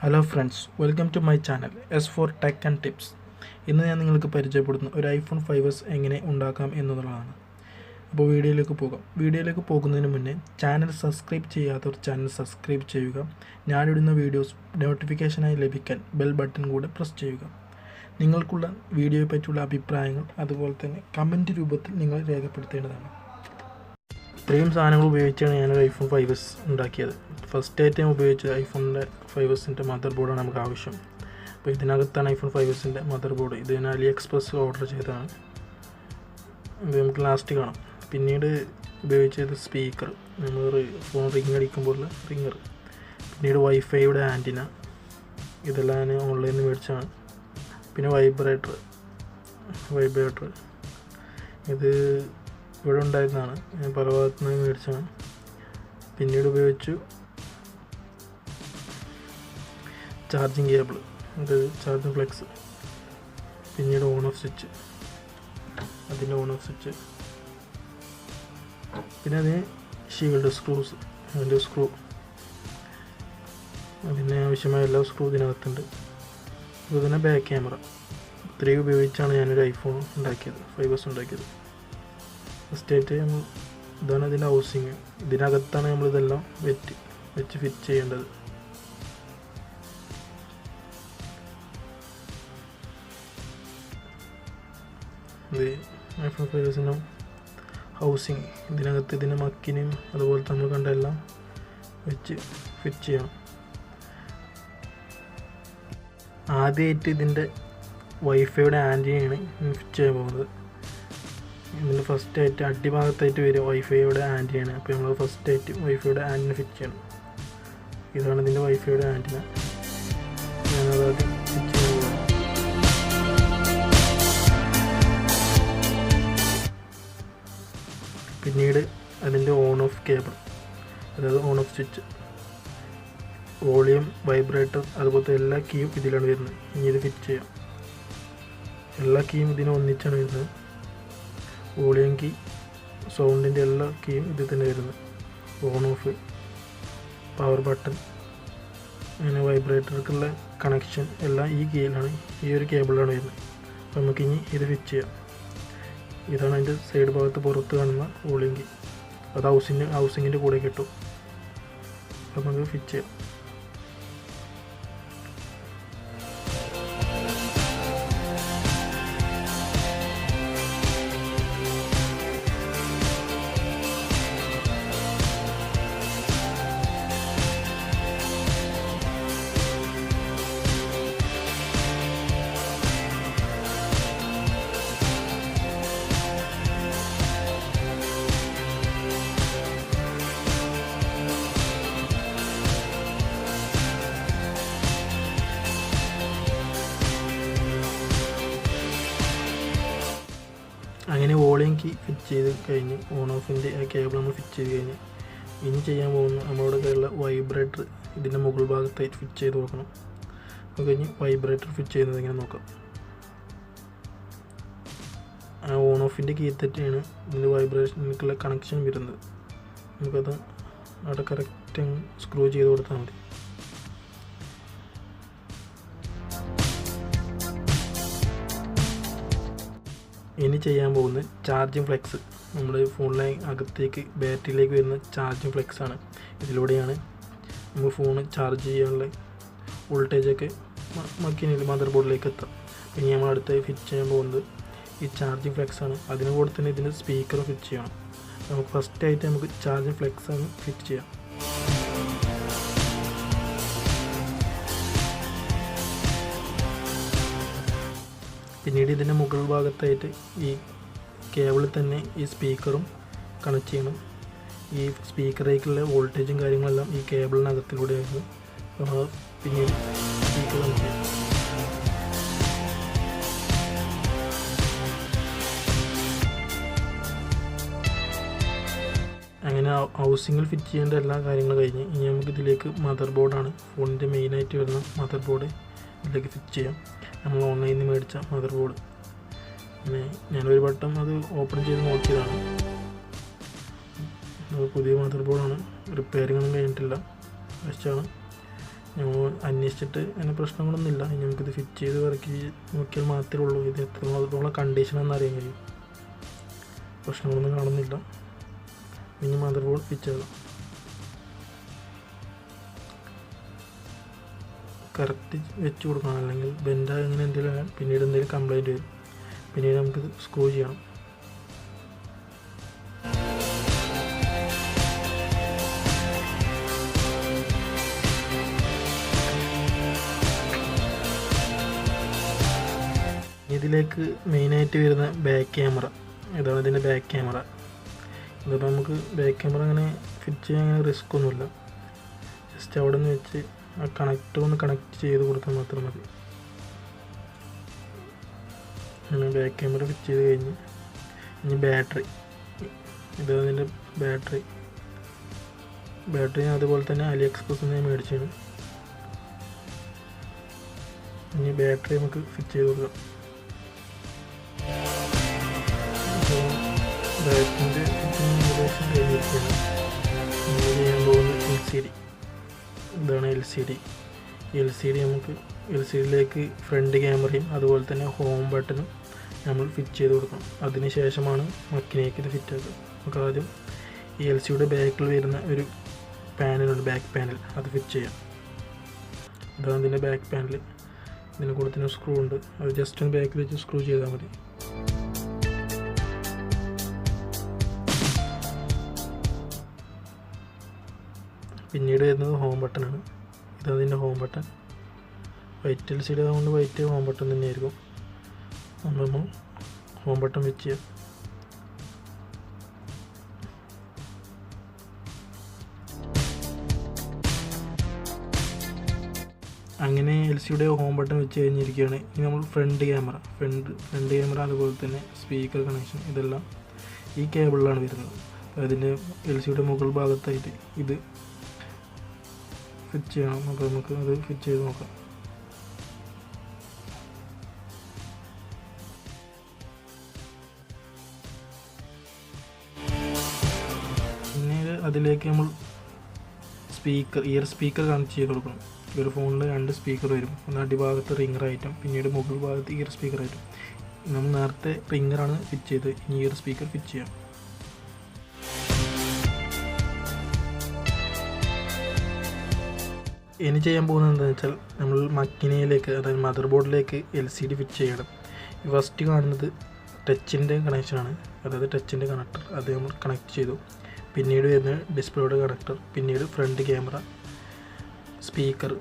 Hello friends, welcome to my channel S for tech and tips. ഇന്ന് ഞാൻ നിങ്ങൾക്ക് പരിചയപ്പെടുന്ന ഒരു ഐഫോൺ 5s എങ്ങനെ ഉണ്ടാക്കാം എന്നുള്ളതാണ്. അപ്പോൾ വീഡിയോയിലേക്ക് പോകുന്നതിന് മുന്നേ ചാനൽ സബ്സ്ക്രൈബ് ചെയ്യാത്തവർ ചാനൽ സബ്സ്ക്രൈബ് ചെയ്യുക. ഞാനിടുന്ന വീഡിയോസ് നോട്ടിഫിക്കേഷനായി ലഭിക്കാൻ ബെൽ ബട്ടൺ കൂടെ പ്രസ് ചെയ്യുക. നിങ്ങൾക്കുള്ള വീഡിയോയെ പറ്റിയുള്ള അഭിപ്രായങ്ങൾ അതുപോലെ തന്നെ കമൻറ്റ് രൂപത്തിൽ നിങ്ങൾ രേഖപ്പെടുത്തേണ്ടതാണ്. ഇത്രയും സാധനങ്ങൾ ഉപയോഗിച്ചാണ് ഞാനൊരു ഐഫോൺ 5s ഉണ്ടാക്കിയത്. ഫസ്റ്റ് ആയിട്ട് ഞാൻ ഉപയോഗിച്ചത് ഐഫോണിൻ്റെ 5s മദർ ബോർഡാണ് നമുക്ക് ആവശ്യം. അപ്പോൾ ഇതിനകത്താണ് ഐഫോൺ 5s മദർ ബോർഡ്. ഇത് ഞാൻ AliExpress ഓർഡർ ചെയ്തതാണ്. ഇത് നമുക്ക് ലാസ്റ്റ് കാണാം. പിന്നീട് ഉപയോഗിച്ചത് സ്പീക്കർ, നമ്മൾ ഫോൺ റിങ് അടിക്കുമ്പോഴുള്ള റിങ്ങർ. പിന്നീട് വൈഫൈയുടെ ആൻറ്റിന, ഇതെല്ലാം ഞാൻ ഓൺലൈനിൽ നിന്ന് മേടിച്ചാണ്. പിന്നെ വൈബ്രേറ്റർ ഇത് ഇവിടെ ഉണ്ടായിരുന്നതാണ്, ഞാൻ പല ഭാഗത്തു നിന്ന് മേടിച്ചാണ്. പിന്നീട് ഉപയോഗിച്ചു ചാർജിങ് കേബിൾ, ഇത് ചാർജിങ് ഫ്ലെക്സ്. പിന്നീട് ഓൺ ഓഫ് സ്വിച്ച്, പിന്നെ അതിന് ഷീൽഡ് സ്ക്രൂസ്, അതിൻ്റെ സ്ക്രൂ, അതിന് ആവശ്യമായ എല്ലാ സ്ക്രൂ ഇതിനകത്തുണ്ട്. അതുപോലെ തന്നെ ബാക്ക് ക്യാമറ. ഇത്രയും ഉപയോഗിച്ചാണ് ഞാനൊരു ഐഫോൺ ഉണ്ടാക്കിയത്, 5s ഉണ്ടാക്കിയത്. ഫസ്റ്റായിട്ട് ഇതാണ് ഇതിൻ്റെ ഹൗസിങ്. ഇതിനകത്താണ് നമ്മളിതെല്ലാം വെച്ച് ഫിറ്റ് ചെയ്യേണ്ടത്. ഇത് ഐഫോൺ 5s ഹൗസിങ്. ഇതിനകത്ത് ഇതിൻ്റെ മക്കിനെയും അതുപോലെ നമ്മൾ കണ്ട എല്ലാം വെച്ച് ഫിറ്റ് ചെയ്യണം. ആദ്യമായിട്ട് ഇതിൻ്റെ വൈഫൈയുടെ ആൻറ്റിനയാണ് ഫിറ്റ് ചെയ്യാൻ പോകുന്നത്. ഇതിൻ്റെ ഫസ്റ്റായിട്ട് അടിഭാഗത്തായിട്ട് വരും വൈഫൈയുടെ ആൻറ്റിനയാണ്. അപ്പോൾ നമ്മൾ ഫസ്റ്റായിട്ട് വൈഫൈയുടെ ആൻറ്റിന ഫിറ്റ് ചെയ്യണം. ഇതാണ് ഇതിൻ്റെ വൈഫൈയുടെ ആൻറ്റിന. ഞാനത് ആദ്യം ഫിറ്റ് ചെയ്യാൻ പോകുന്നു. പിന്നീട് അതിൻ്റെ ഓൺ ഓഫ് കേബിൾ, അതായത് on off switch, volume, vibrator, അതുപോലത്തെ എല്ലാ കീയും ഇതിലാണ് വരുന്നത്. ഇനി ഇത് ഫിറ്റ് ചെയ്യാം. എല്ലാ കീയും ഇതിന് ഒന്നിച്ചാണ് വരുന്നത്. വോളിയം കീ, സൗണ്ടിൻ്റെ എല്ലാ കീയും ഇതിൽ തന്നെ വരുന്നത്. ഓൺ ഓഫ്, പവർ ബട്ടൺ, അങ്ങനെ വൈബ്രേറ്റർക്കുള്ള കണക്ഷൻ എല്ലാം ഈ കീയിലാണ്, ഈ ഒരു കേബിളിലാണ് വരുന്നത്. അപ്പോൾ നമുക്കിനി ഇത് ഫിറ്റ് ചെയ്യാം. ഇതാണ് അതിൻ്റെ സൈഡ് ഭാഗത്ത് പുറത്ത് കാണുന്ന വോളിയം കീ. അത് ഹൗസിങ്ങിൻ്റെ കൂടെ കിട്ടും. അപ്പോൾ നമുക്ക് ഫിറ്റ് ചെയ്യാം. അങ്ങനെ വോളിയം കീ ഫിറ്റ് ചെയ്ത് കഴിഞ്ഞ് ഓൺ ഓഫിൻ്റെ ആ കേബിൾ നമ്മൾ ഫിറ്റ് ചെയ്ത് കഴിഞ്ഞ് ഇനി ചെയ്യാൻ പോകുന്ന നമ്മളോട് കയ്യിലുള്ള വൈബ്രേറ്റർ ഇതിൻ്റെ മുകൾ ഭാഗത്തായിട്ട് ഫിറ്റ് ചെയ്ത് കൊടുക്കണം. അത് കഴിഞ്ഞ് വൈബ്രേറ്റർ ഫിറ്റ് ചെയ്യുന്നത് ഇങ്ങനെ നോക്കാം. ആ ഓൺ ഓഫിൻ്റെ കീ തെറ്റാണ് ഇതിൻ്റെ വൈബ്രേഷനിലേക്കുള്ള കണക്ഷൻ വരുന്നത്. നമുക്കത് അവിടെ കറക്റ്റ് സ്ക്രൂ ചെയ്ത് കൊടുത്താൽ മതി. ഇനി ചെയ്യാൻ പോകുന്നത് ചാർജിങ് ഫ്ലെക്സ്. നമ്മൾ ഫോണിലെ അകത്തേക്ക് ബാറ്ററിയിലേക്ക് വരുന്ന ചാർജിങ് ഫ്ലെക്സ് ആണ്. ഇതിലൂടെയാണ് നമ്മൾ ഫോൺ ചാർജ് ചെയ്യാനുള്ള വോൾട്ടേജൊക്കെ മദർ ബോർഡിലേക്ക് എത്താം. ഇനി നമ്മൾ അടുത്തായി ഫിറ്റ് ചെയ്യാൻ പോകുന്നത് ഈ ചാർജിങ് ഫ്ലെക്സ് ആണ്. അതിന് കൂടെ തന്നെ ഇതിൻ്റെ സ്പീക്കറും ഫിറ്റ് ചെയ്യണം. നമുക്ക് ഫസ്റ്റായിട്ട് നമുക്ക് ചാർജിങ് ഫ്ലെക്സ് ആണ് ഫിറ്റ് ചെയ്യാം. പിന്നീട് ഇതിൻ്റെ മുകൾ ഭാഗത്തായിട്ട് ഈ കേബിളിൽ തന്നെ ഈ സ്പീക്കറും കണക്ട് ചെയ്യണം. ഈ സ്പീക്കറിലേക്കുള്ള വോൾട്ടേജും കാര്യങ്ങളെല്ലാം ഈ കേബിളിനകത്തിലൂടെയായിരുന്നു. പിന്നീട് സ്പീക്കർ കണക്ട് ചെയ്യും. അങ്ങനെ ഹൗസിങ്ങിൽ ഫിറ്റ് ചെയ്യേണ്ട എല്ലാ കാര്യങ്ങളും കഴിഞ്ഞ് ഇനി നമുക്ക് ഇതിലേക്ക് മദർ ബോർഡാണ്, ഫോണിൻ്റെ മെയിനായിട്ട് വരുന്ന മദർ ബോർഡ് ഇതിലേക്ക് ഫിറ്റ് ചെയ്യാം. നമ്മൾ ഓൺലൈനിൽ നിന്ന് മേടിച്ച മദർ ബോർഡ്. പിന്നെ ഞാനൊരു വട്ടം അത് ഓപ്പൺ ചെയ്ത് നോക്കിയതാണ്. പുതിയ മദർ ബോർഡാണ്, റിപ്പയറിംഗ് ഒന്നും കഴിഞ്ഞിട്ടില്ല, വെച്ചാണ്. നമ്മൾ അന്വേഷിച്ചിട്ട് അതിന് പ്രശ്നങ്ങളൊന്നുമില്ല. ഇനി നമുക്കിത് ഫിറ്റ് ചെയ്ത് ഇറക്കി നോക്കിയാൽ മാത്രമേ ഉള്ളൂ ഇത് എത്രത്തോളം കണ്ടീഷനാണെന്ന് അറിയാൻ കഴിയും. പ്രശ്നങ്ങളൊന്നും കാണുന്നില്ല. ഇനി മദർ ബോർഡ് ഫിറ്റ് ചെയ്യണം. കറക്റ്റ് വെച്ച് കൊടുക്കണം, അല്ലെങ്കിൽ ബെൻഡായി അങ്ങനെ എന്തെങ്കിലും പിന്നീട് എന്തെങ്കിലും കംപ്ലൈൻറ്റ് വരും. പിന്നീട് നമുക്കിത് സ്ക്രൂ ചെയ്യണം. ഇതിലേക്ക് മെയിനായിട്ട് വരുന്ന ബാക്ക് ക്യാമറ. ഇതാണ് ഇതിൻ്റെ ബാക്ക് ക്യാമറ. ഇതിപ്പോൾ നമുക്ക് ബാക്ക് ക്യാമറ അങ്ങനെ ഫിറ്റ് ചെയ്യാൻ അങ്ങനെ റിസ്ക് ഒന്നുമില്ല. ജസ്റ്റ് അവിടെ നിന്ന് വെച്ച് ആ കണക്ടർ ഒന്ന് കണക്ട് ചെയ്ത് കൊടുത്താൽ മാത്രം മതി. അങ്ങനെ ബാക്ക് ക്യാമറ ഫിറ്റ് ചെയ്ത് കഴിഞ്ഞ് ഇനി ബാറ്ററി. ഇതാണ് ഇതിൻ്റെ ബാറ്ററി. ഞാൻ അതുപോലെ തന്നെ AliExpress നിന്ന് മേടിച്ചാണ്. ഇനി ബാറ്ററി നമുക്ക് ഫിറ്റ് ചെയ്ത് കൊടുക്കാം. ബാറ്ററിൻ്റെ ഏകദേശം കഴിഞ്ഞിരിക്കുകയാണ്. ചെയ്യാൻ പോകുന്ന LCD. ഇതാണ് LCD. നമുക്ക് LCDയിലേക്ക് ഫ്രണ്ട് ക്യാമറയും അതുപോലെ തന്നെ ഹോം ബട്ടണും നമ്മൾ ഫിറ്റ് ചെയ്ത് കൊടുക്കണം. അതിന് ശേഷമാണ് മക്കിനേക്ക് ഇത് ഫിറ്റ് ആക്കുക. നമുക്ക് ആദ്യം ഈ LCDയുടെ ബാക്കിൽ വരുന്ന ഒരു പാനലുണ്ട്, ബാക്ക് പാനൽ, അത് ഫിറ്റ് ചെയ്യാം. ഇതാണ് ഇതിൻ്റെ ബാക്ക് പാനൽ. ഇതിന് കൂടെ തന്നെ സ്ക്രൂ ഉണ്ട്. അത് ജസ്റ്റ് ഒന്ന് ബാക്കിൽ വെച്ച് സ്ക്രൂ ചെയ്താൽ മതി. പിന്നീട് വരുന്നത് ഹോം ബട്ടണാണ്. ഇതതിൻ്റെ ഹോം ബട്ടൺ. വൈറ്റ് LCD ആയതുകൊണ്ട് വൈറ്റ് ഹോം ബട്ടൺ തന്നെയായിരിക്കും. നമ്മൾ ഹോം ബട്ടൺ വെച്ച് ചെയ്യാം. അങ്ങനെ LCDയുടെ ഹോം ബട്ടൺ വെച്ച് കഴിഞ്ഞിരിക്കുകയാണ്. ഇനി നമ്മൾ ഫ്രണ്ട് ക്യാമറ അതുപോലെ തന്നെ സ്പീക്കർ കണക്ഷൻ ഇതെല്ലാം ഈ കേബിളിലാണ് വരുന്നത്. അതിൻ്റെ LCDയുടെ മുകൾ ഭാഗത്തായിട്ട് ഇത് ഫിറ്റ് ചെയ്യണം. അപ്പോൾ നമുക്ക് അത് ഫിറ്റ് ചെയ്ത് നോക്കാം. പിന്നീട് അതിലേക്ക് നമ്മൾ ഇയർ സ്പീക്കർ കണക്ട് ചെയ്ത് കൊടുക്കണം. ഒരു ഫോണിൽ 2 സ്പീക്കർ വരും. ഒന്ന് അടിഭാഗത്ത് റിംഗറായിട്ടും പിന്നീട് മുകൾ ഭാഗത്ത് ഇയർ സ്പീക്കറായിട്ടും. നമ്മൾ നേരത്തെ റിംഗറാണ് ഫിറ്റ് ചെയ്ത്, ഇനി ഇയർ സ്പീക്കർ ഫിറ്റ് ചെയ്യാം. ഇനി ചെയ്യാൻ പോകുന്നത് എന്താണെന്ന് വെച്ചാൽ നമ്മൾ മക്കിനയിലേക്ക്, അതായത് മദർ ബോർഡിലേക്ക് LCD ഫിറ്റ് ചെയ്യണം. ഫസ്റ്റ് കാണുന്നത് ടച്ചിൻ്റെ കണക്ഷനാണ്, അതായത് ടച്ചിൻ്റെ കണക്ടർ. അത് നമ്മൾ കണക്ട് ചെയ്തു. പിന്നീട് വരുന്ന ഡിസ്പ്ലേയുടെ കണക്ടർ, പിന്നീട് ഫ്രണ്ട് ക്യാമറ, സ്പീക്കർ,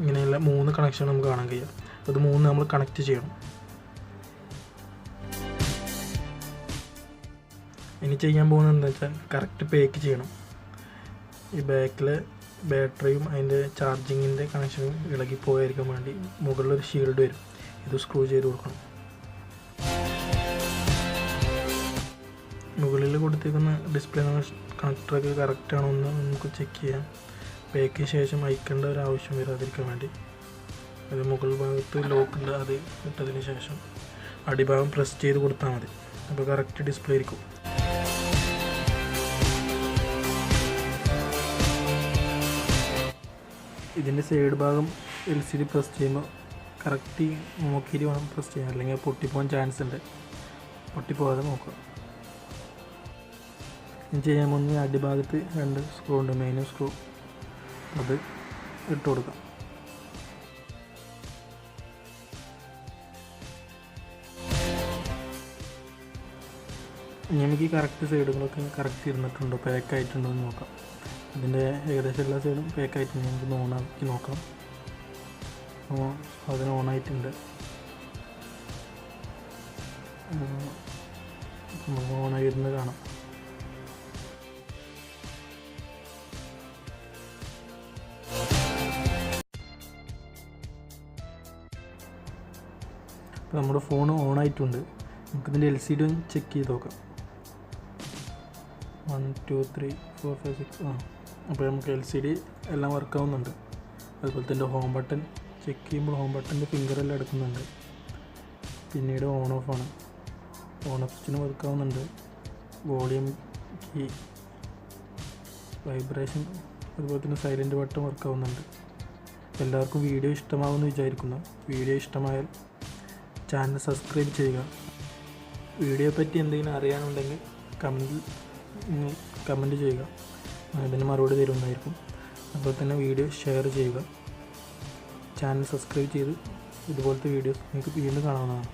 ഇങ്ങനെയുള്ള 3 കണക്ഷൻ നമുക്ക് കാണാൻ കഴിയും. അത് 3 നമ്മൾ കണക്ട് ചെയ്യണം. ഇനി ചെയ്യാൻ പോകുന്നത് എന്താ വെച്ചാൽ കറക്റ്റ് പേക്ക് ചെയ്യണം. ഈ ബാക്കിലെ ബാറ്ററിയും അതിൻ്റെ ചാർജിങ്ങിൻ്റെ കണക്ഷനും ഇളകിപ്പോയിരിക്കാൻ വേണ്ടി മുകളിലൊരു ഷീൽഡ് വരും. ഇത് സ്ക്രൂ ചെയ്ത് കൊടുക്കണം. മുകളിൽ കൊടുത്തിരിക്കുന്ന ഡിസ്പ്ലേ കണക്ടറൊക്കെ കറക്റ്റാണോ എന്ന് നമുക്ക് ചെക്ക് ചെയ്യാം. പേക്കിന് ശേഷം അയക്കേണ്ട ഒരു ആവശ്യം വരാതിരിക്കാൻ വേണ്ടി അത് മുകൾ ഭാഗത്ത് ലോക്കുണ്ട്, അത് ഇട്ടതിന് ശേഷം അടിഭാഗം പ്രസ് ചെയ്ത് കൊടുത്താൽ മതി. അപ്പോൾ കറക്റ്റ് ഡിസ്പ്ലേ ആയിരിക്കും. ഇതിൻ്റെ സൈഡ് ഭാഗം LCD പ്രസ് ചെയ്യുമ്പോൾ കറക്റ്റ് നോക്കിയിട്ട് വേണം പ്രസ് ചെയ്യാൻ, അല്ലെങ്കിൽ പൊട്ടിപ്പോകാൻ ചാൻസ് ഉണ്ട്. പൊട്ടിപ്പോകാതെ നോക്കുക. ഇനി ചെയ്യാൻ പോകുന്ന അടിഭാഗത്ത് 2 സ്ക്രൂ ഉണ്ട്, മെയിൻ സ്ക്രൂ. അത് ഇട്ട് കൊടുക്കാം. നമുക്ക് ഈ കറക്റ്റ് സൈഡുകളൊക്കെ കറക്റ്റ് ഇരുന്നിട്ടുണ്ടോ, പാക്ക് ആയിട്ടുണ്ടോ എന്ന് നോക്കാം. ഇതിൻ്റെ ഏകദേശം എല്ലാ സൈഡും പാക്ക് ആയിട്ടുണ്ട്. നമുക്ക് ഓണാക്കി നോക്കാം. അതിന് ഓണായിട്ടുണ്ട്. നമുക്ക് ഓണായി വരുന്നത് കാണാം. അപ്പോൾ നമ്മുടെ ഫോൺ ഓണായിട്ടുണ്ട്. നമുക്കിതിൻ്റെ LCD ഒന്ന് ചെക്ക് ചെയ്ത് നോക്കാം. 1 2 3 4 5 6 അപ്പോൾ നമുക്ക് LCD എല്ലാം വർക്കാവുന്നുണ്ട്. അതുപോലെ തന്നെ ഹോം ബട്ടൺ ചെക്ക് ചെയ്യുമ്പോൾ ഹോം ബട്ടൻ്റെ ഫിംഗറെല്ലാം എടുക്കുന്നുണ്ട്. പിന്നീട് ഓൺ ഓഫ് സ്വിച്ചിന് വർക്കാവുന്നുണ്ട്. വോളിയം കീ, വൈബ്രേഷൻ, അതുപോലെ തന്നെ സൈലൻറ്റ് ബട്ടൺ വർക്കാവുന്നുണ്ട്. എല്ലാവർക്കും വീഡിയോ ഇഷ്ടമാവുമെന്ന് വിചാരിക്കുന്നു. വീഡിയോ ഇഷ്ടമായാൽ ചാനൽ സബ്സ്ക്രൈബ് ചെയ്യുക. വീഡിയോയെ പറ്റി എന്തെങ്കിലും അറിയാനുണ്ടെങ്കിൽ കമൻറ്റ് ചെയ്യുക. അതിന് മറുപടി തരുന്നതായിരിക്കും. അതുപോലെ തന്നെ വീഡിയോ ഷെയർ ചെയ്യുക. ചാനൽ സബ്സ്ക്രൈബ് ചെയ്ത് ഇതുപോലത്തെ വീഡിയോസ് നിങ്ങൾക്ക് വീണ്ടും കാണാവുന്നതാണ്.